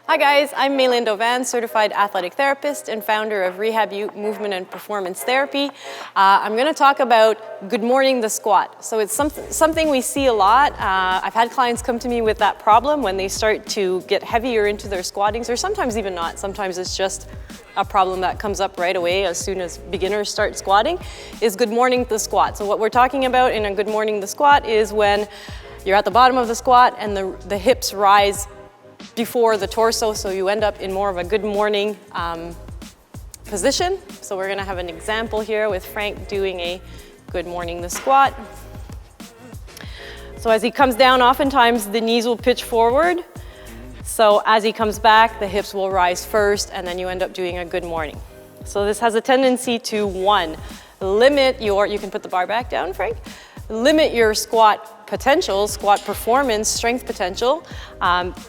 Hi guys, I'm Maylin Dovan, certified athletic therapist and founder of Rehab-U movement and performance therapy. I'm going to talk about Good Morning the squat. So it's something we see a lot. I've had clients come to me with that problem when they start to get heavier into their squattings, or sometimes even not. Sometimes it's just a problem that comes up right away as soon as beginners start squatting, is Good Morning the squat. So what we're talking about in a Good Morning the squat is when you're at the bottom of the squat and the hips rise before the torso, so you end up in more of a good morning position. So we're going to have an example here with Frank doing a Good Morning the squat. So as he comes down, oftentimes the knees will pitch forward. So as he comes back, the hips will rise first, and then you end up doing a good morning. So this has a tendency to, one, limit your, you can put the bar back down, Frank, limit your squat potential, squat performance, strength potential,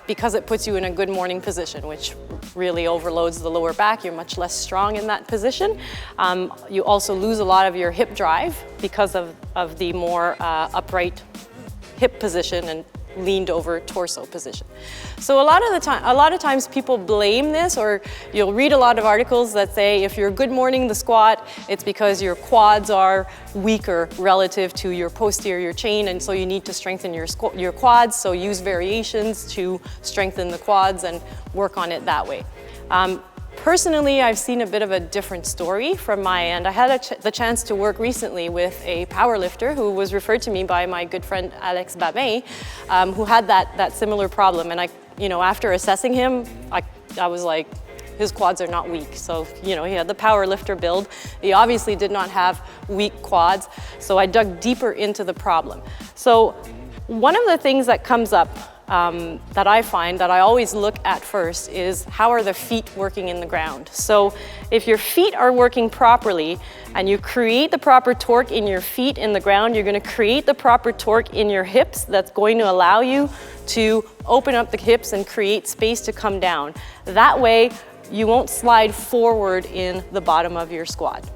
because it puts you in a good morning position, which really overloads the lower back. You're much less strong in that position. You also lose a lot of your hip drive because of the more upright hip position and leaned over torso position. So a lot of times people blame this, or you'll read a lot of articles that say if you're Good Morning the squat, it's because your quads are weaker relative to your posterior chain, and so you need to strengthen your quads, so use variations to strengthen the quads and work on it that way. Personally, I've seen a bit of a different story from my end. I had the chance to work recently with a powerlifter who was referred to me by my good friend Alex Babin, who had that similar problem. And after assessing him, I was like, his quads are not weak. So, he had the powerlifter build. He obviously did not have weak quads. So I dug deeper into the problem. So one of the things that comes up that I find that I always look at first is how are the feet working in the ground. So if your feet are working properly and you create the proper torque in your feet in the ground, you're going to create the proper torque in your hips that's going to allow you to open up the hips and create space to come down. That way you won't slide forward in the bottom of your squat.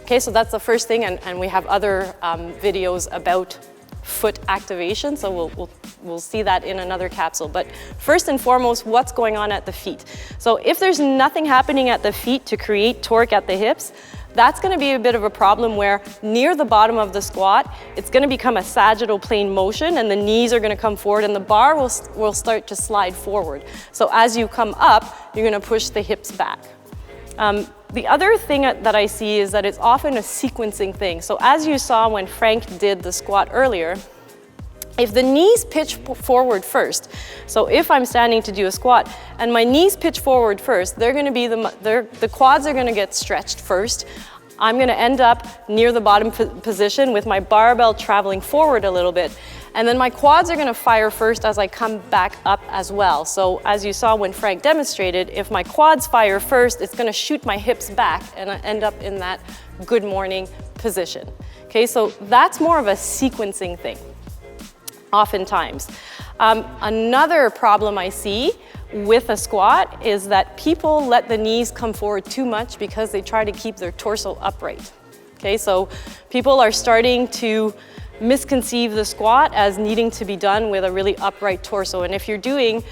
Okay, so that's the first thing, and we have other videos about foot activation, so we'll see that in another capsule. But first and foremost, what's going on at the feet? So if there's nothing happening at the feet to create torque at the hips, that's going to be a bit of a problem where near the bottom of the squat, it's going to become a sagittal plane motion, and the knees are going to come forward and the bar will start to slide forward. So as you come up, you're going to push the hips back. The other thing that I see is that it's often a sequencing thing. So as you saw when Frank did the squat earlier, if the knees pitch forward first, so if I'm standing to do a squat and my knees pitch forward first, they're going to be the quads are going to get stretched first. I'm going to end up near the bottom position with my barbell traveling forward a little bit. And then my quads are going to fire first as I come back up as well. So as you saw when Frank demonstrated, if my quads fire first, it's going to shoot my hips back and I end up in that good morning position. Okay, so that's more of a sequencing thing, oftentimes. Another problem I see with a squat is that people let the knees come forward too much because they try to keep their torso upright. Okay, so people are starting to misconceive the squat as needing to be done with a really upright torso. And if you're doing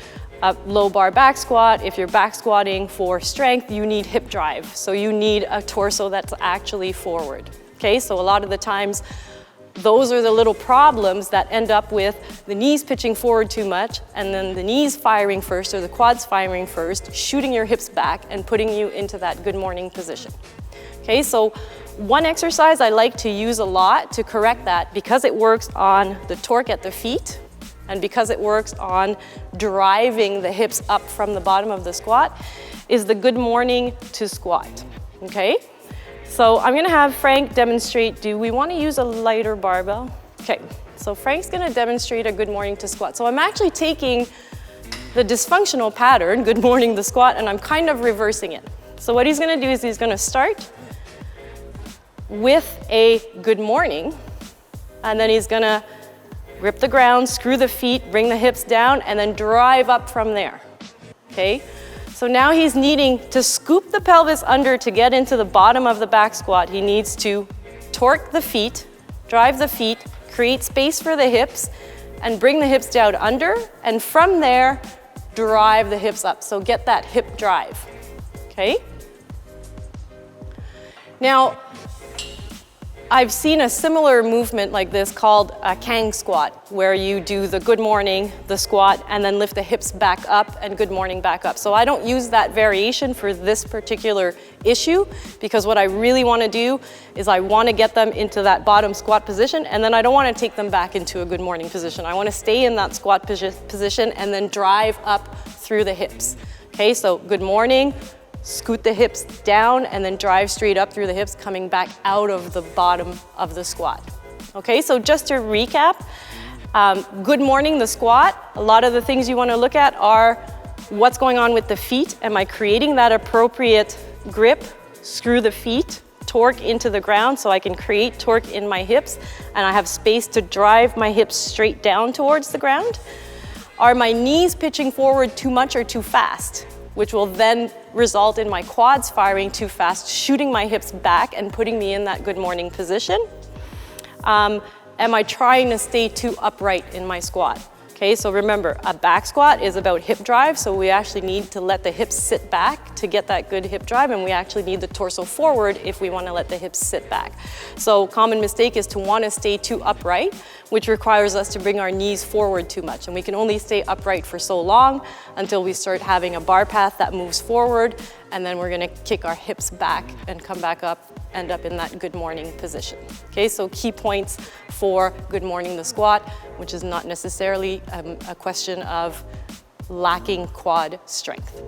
a low bar back squat, if you're back squatting for strength, you need hip drive. So you need a torso that's actually forward. Okay, so a lot of the times, those are the little problems that end up with the knees pitching forward too much, and then the knees firing first or the quads firing first, shooting your hips back and putting you into that good morning position. Okay, so one exercise I like to use a lot to correct that, because it works on the torque at the feet and because it works on driving the hips up from the bottom of the squat, is the Good Morning to squat. Okay, so I'm going to have Frank demonstrate. Do we want to use a lighter barbell? Okay, so Frank's going to demonstrate a Good Morning to squat. So I'm actually taking the dysfunctional pattern, Good Morning the squat, and I'm kind of reversing it. So what he's going to do is he's going to start with a good morning, and then he's going to grip the ground, screw the feet, bring the hips down, and then drive up from there. Okay? So now he's needing to scoop the pelvis under to get into the bottom of the back squat. He needs to torque the feet, drive the feet, create space for the hips, and bring the hips down under, and from there, drive the hips up. So get that hip drive, okay? Now, I've seen a similar movement like this called a Cang Squat, where you do the good morning, the squat, and then lift the hips back up and good morning back up. So I don't use that variation for this particular issue, because what I really want to do is I want to get them into that bottom squat position, and then I don't want to take them back into a good morning position. I want to stay in that squat position and then drive up through the hips. Okay, so good morning. Scoot the hips down and then drive straight up through the hips, coming back out of the bottom of the squat. Okay, so just to recap, good morning, the squat. A lot of the things you want to look at are what's going on with the feet. Am I creating that appropriate grip? Screw the feet, torque into the ground so I can create torque in my hips and I have space to drive my hips straight down towards the ground. Are my knees pitching forward too much or too fast? Which will then result in my quads firing too fast, shooting my hips back and putting me in that good morning position. Am I trying to stay too upright in my squat? Okay, so remember, a back squat is about hip drive, so we actually need to let the hips sit back to get that good hip drive, and we actually need the torso forward if we want to let the hips sit back. So common mistake is to want to stay too upright, which requires us to bring our knees forward too much, and we can only stay upright for so long until we start having a bar path that moves forward, and then we're going to kick our hips back and come back up, end up in that good morning position. Okay, so key points for good morning the squat, which is not necessarily a question of lacking quad strength.